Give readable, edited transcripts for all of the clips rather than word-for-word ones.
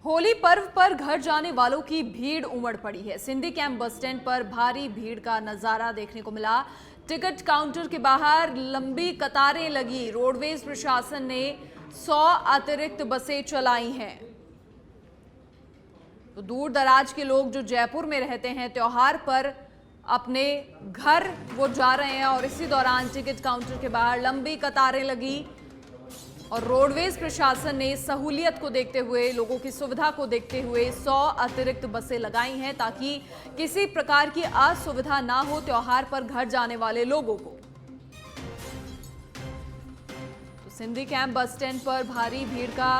होली पर्व पर घर जाने वालों की भीड़ उमड़ पड़ी है। सिंधी कैंप बस स्टैंड पर भारी भीड़ का नजारा देखने को मिला। टिकट काउंटर के बाहर लंबी कतारें लगी। रोडवेज प्रशासन ने 100 अतिरिक्त बसें चलाई हैं। तो दूर दराज के लोग जो जयपुर में रहते हैं, त्योहार पर अपने घर वो जा रहे हैं और इसी दौरान टिकट काउंटर के बाहर लंबी कतारें लगी और रोडवेज प्रशासन ने सहूलियत को देखते हुए, लोगों की सुविधा को देखते हुए 100 अतिरिक्त बसें लगाई हैं ताकि किसी प्रकार की असुविधा ना हो त्योहार पर घर जाने वाले लोगों को। तो सिंधी कैंप बस स्टैंड पर भारी भीड़ का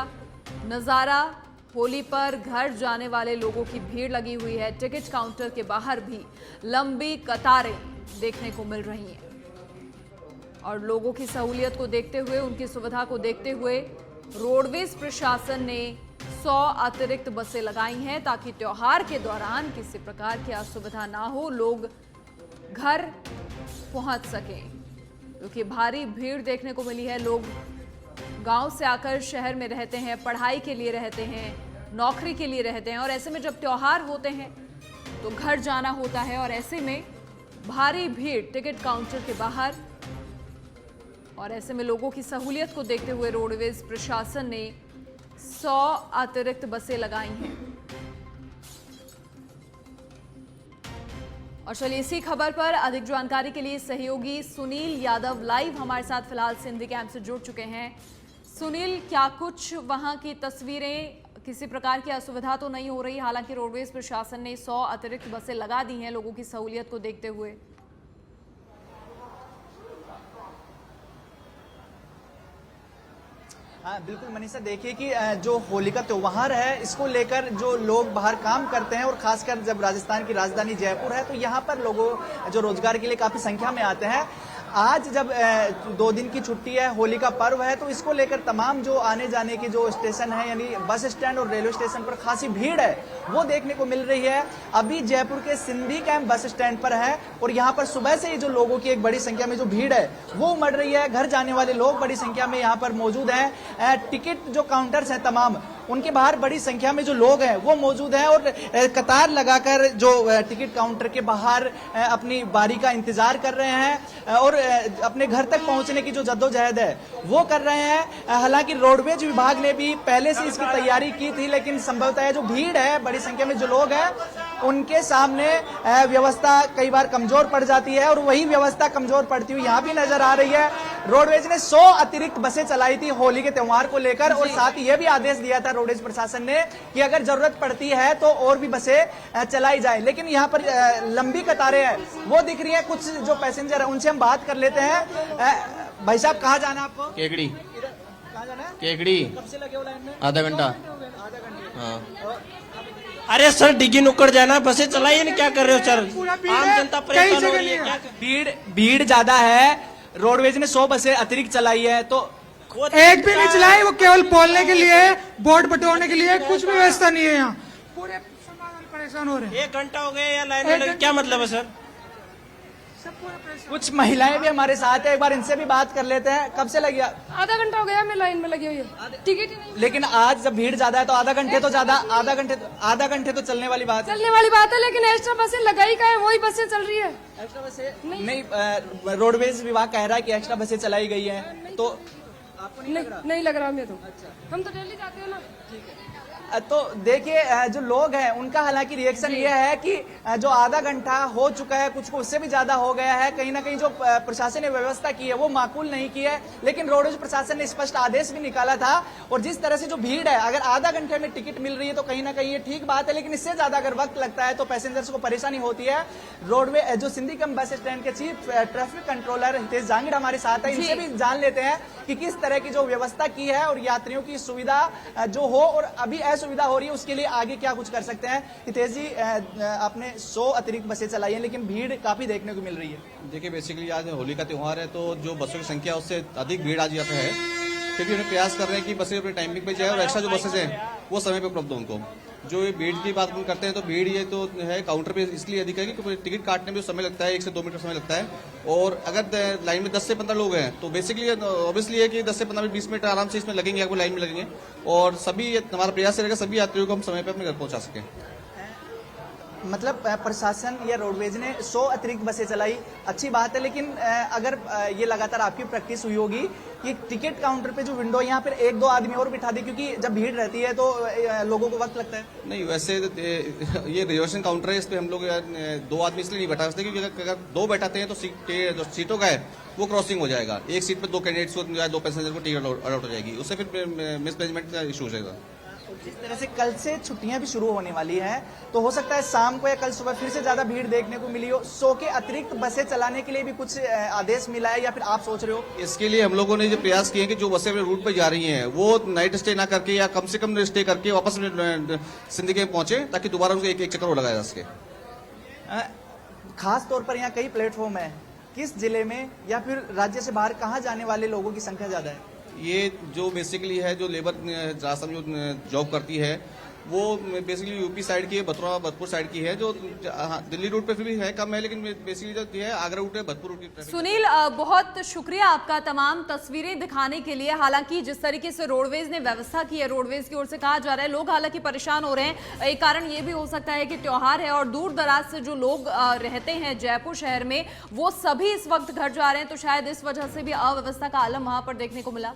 नजारा। होली पर घर जाने वाले लोगों की भीड़ लगी हुई है। टिकट काउंटर के बाहर भी लंबी कतारें देखने को मिल रही हैं और लोगों की सहूलियत को देखते हुए, उनकी सुविधा को देखते हुए रोडवेज प्रशासन ने 100 अतिरिक्त बसें लगाई हैं ताकि त्योहार के दौरान किसी प्रकार की असुविधा ना हो, लोग घर पहुंच सकें। क्योंकि भारी भीड़ देखने को मिली है। लोग गांव से आकर शहर में रहते हैं, पढ़ाई के लिए रहते हैं, नौकरी के लिए रहते हैं और ऐसे में जब त्योहार होते हैं तो घर जाना होता है और ऐसे में भारी भीड़ टिकट काउंटर के बाहर। और ऐसे में लोगों की सहूलियत को देखते हुए रोडवेज प्रशासन ने 100 अतिरिक्त बसें लगाई हैं। और चलिए इसी खबर पर अधिक जानकारी के लिए सहयोगी सुनील यादव लाइव हमारे साथ फिलहाल सिंधी कैंप से जुड़ चुके हैं। सुनील, क्या कुछ वहां की तस्वीरें, किसी प्रकार की असुविधा तो नहीं हो रही? हालांकि रोडवेज प्रशासन ने 100 अतिरिक्त बसें लगा दी हैं लोगों की सहूलियत को देखते हुए। हाँ बिल्कुल मनीषा, देखिए कि जो होली का त्योहार है इसको लेकर जो लोग बाहर काम करते हैं और खासकर जब राजस्थान की राजधानी जयपुर है तो यहाँ पर लोगों जो रोजगार के लिए काफी संख्या में आते हैं। आज जब 2 दिन की छुट्टी है, होली का पर्व है, तो इसको लेकर तमाम जो आने जाने के जो स्टेशन है यानी बस स्टैंड और रेलवे स्टेशन पर खासी भीड़ है वो देखने को मिल रही है। अभी जयपुर के सिंधी कैंप बस स्टैंड पर है और यहाँ पर सुबह से ही जो लोगों की एक बड़ी संख्या में जो भीड़ है वो उमड़ रही है। घर जाने वाले लोग बड़ी संख्या में यहाँ पर मौजूद हैं। टिकट जो काउंटर्स हैं तमाम, उनके बाहर बड़ी संख्या में जो लोग हैं वो मौजूद हैं और कतार लगाकर जो टिकट काउंटर के बाहर अपनी बारी का इंतजार कर रहे हैं और अपने घर तक पहुंचने की जो जद्दोजहद है वो कर रहे हैं। हालांकि रोडवेज विभाग ने भी पहले से इसकी तैयारी की थी, लेकिन संभवतः जो भीड़ है, बड़ी संख्या में जो लोग हैं, उनके सामने व्यवस्था कई बार कमजोर पड़ जाती है और वही व्यवस्था कमजोर पड़ती हुई यहाँ भी नजर आ रही है। रोडवेज ने 100 अतिरिक्त बसें चलाई थी होली के त्योहार को लेकर और साथ ही यह भी आदेश दिया था रोडवेज प्रशासन ने कि अगर जरूरत पड़ती है तो और भी बसें चलाई जाए। लेकिन यहाँ पर लंबी कतारें हैं वो दिख रही है। कुछ जो पैसेंजर है उनसे हम बात कर लेते हैं। भाई साहब, कहाँ जाना है आपको? केकड़ी। कहाँ जाना है? केकड़ी। कब से लगे हो लाइन में? आधा घंटा। आधा घंटे। हाँ। अरे सर, डिग्गी नुक्कड़ जाना, बसें चलाइए ना, क्या कर रहे हो सर? आम जनता परेशान हो रही है। क्या भीड़ ज्यादा है। रोडवेज ने 100 बसें अतिरिक्त चलाई है तो एक भी नहीं चलाई, वो केवल बोलने के लिए, बोर्ड बटोरने के लिए, कुछ भी व्यवस्था नहीं है यहाँ। पूरे परेशान हो रहे हैं। 1 घंटा हो गया या लाइन में लगे, क्या मतलब है सर? कुछ महिलाएं भी हमारे साथ है, एक बार इनसे भी बात कर लेते हैं। कब से लगी? आधा घंटा हो गया मैं लाइन में लगी हुई है, टिकट ही नहीं। लेकिन आज जब भीड़ ज्यादा है तो आधा घंटे तो ज्यादा, आधा घंटे तो चलने वाली बात है। चलने वाली बात है, लेकिन एक्स्ट्रा बसें लगाई का है, वही बसें चल रही है। एक्स्ट्रा बसें नहीं, रोडवेज विभाग कह रहा है कि एक्स्ट्रा बसें चलाई गई हैं तो आपको नहीं लग रहा हमें तो। हम तो डेली जाते हैं ना। तो देखिए जो लोग हैं उनका हालांकि रिएक्शन ये है कि जो आधा घंटा हो चुका है, कुछ को उससे भी ज्यादा हो गया है, कहीं ना कहीं जो प्रशासन ने व्यवस्था की है वो माकूल नहीं की है। लेकिन रोडवेज प्रशासन ने स्पष्ट आदेश भी निकाला था और जिस तरह से जो भीड़ है, अगर आधा घंटे में टिकट मिल रही है तो कहीं ना कहीं ये ठीक बात है, लेकिन इससे ज्यादा अगर वक्त लगता है तो पैसेंजर्स को परेशानी होती है। रोडवे जो सिंधी कैंप बस स्टैंड के chief traffic controller Hitesh Jangid हमारे साथ है, इनसे भी जान लेते हैं कि किस तरह की जो व्यवस्था की है और यात्रियों की सुविधा जो हो और अभी सुविधा हो रही है उसके लिए आगे क्या कुछ कर सकते हैं। हितेश जी, आपने 100 अतिरिक्त बसें चलाई हैं लेकिन भीड़ काफी देखने को मिल रही है। देखिए, बेसिकली आज होली का त्योहार है तो जो बसों की संख्या उससे अधिक भीड़ आज जाता है, क्योंकि उन्हें प्रयास कर रहे हैं कि बसें अपने टाइमिंग पे जाए और एक्स्ट्रा जो बसेज हैं वो समय पे उपलब्ध हो उनको। जो ये भीड़ की बात हम करते हैं तो भीड़ ये तो है काउंटर पे इसलिए अधिक है कि टिकट काटने में जो समय लगता है 1 से 2 मिनट समय लगता है, और अगर लाइन में 10 से 15 लोग हैं तो बेसिकली ऑब्वियसली है कि 10 से 15 मिनट 20 मिनट आराम से इसमें लगेंगे, आपको लाइन में लगेंगे, और सभी हमारा प्रयास रहेगा सभी यात्रियों को हम समय पर अपने घर पहुंचा सकें। मतलब प्रशासन या रोडवेज ने 100 अतिरिक्त बसें चलाई, अच्छी बात है, लेकिन अगर ये लगातार आपकी प्रैक्टिस हुई होगी कि टिकट काउंटर पे जो विंडो यहाँ पर 1-2 आदमी और बिठा दी, क्योंकि जब भीड़ रहती है तो लोगों को वक्त लगता है। नहीं, वैसे ये रिजर्वेशन काउंटर है, इस पे हम लोग 2 आदमी इसलिए नहीं बैठा सकते क्योंकि अगर 2 बैठाते हैं तो जो सीटों का है वो क्रॉसिंग हो जाएगा, एक सीट पर 2 कैंडिडेट्स को या 2 पैसेंजर को टिकट अलॉट हो जाएगी, उससे फिर मिसमैनेजमेंट का इशू हो जाएगा। जिस तरह से कल से छुट्टियां भी शुरू होने वाली हैं, तो हो सकता है शाम को या कल सुबह फिर से ज्यादा भीड़ देखने को मिली हो। 100 के अतिरिक्त बसें चलाने के लिए भी कुछ आदेश मिला है या फिर आप सोच रहे हो? इसके लिए हम लोगों ने जो प्रयास किए हैं कि जो बसें अपने रूट पर जा रही हैं वो नाइट स्टे ना करके या कम से कम स्टे करके वापस सिंदगी में पहुंचे, ताकि दोबारा उनको एक चक्कर और लगाया जा सके। खास तौर पर यहाँ कई प्लेटफॉर्म है, किस जिले में या फिर राज्य से बाहर कहाँ जाने वाले लोगों की संख्या ज्यादा है? ये जो बेसिकली है जो लेबर रास्ता में जो जॉब करती है वो बेसिकली यूपी साइड की है, भरतपुर साइड की है, जो दिल्ली रूट पे फिर भी है कम है, लेकिन बेसिकली जो है आगरा रूट है, भरतपुर रूट की। सुनील, बहुत शुक्रिया आपका तमाम तस्वीरें दिखाने के लिए। हालांकि जिस तरीके से रोडवेज ने व्यवस्था की है, रोडवेज की ओर से कहा जा रहा है, लोग हालांकि परेशान हो रहे हैं। एक कारण ये भी हो सकता है कि त्योहार है और दूर दराज से जो लोग रहते हैं जयपुर शहर में, वो सभी इस वक्त घर जा रहे हैं, तो शायद इस वजह से भी अव्यवस्था का आलम वहां पर देखने को मिला।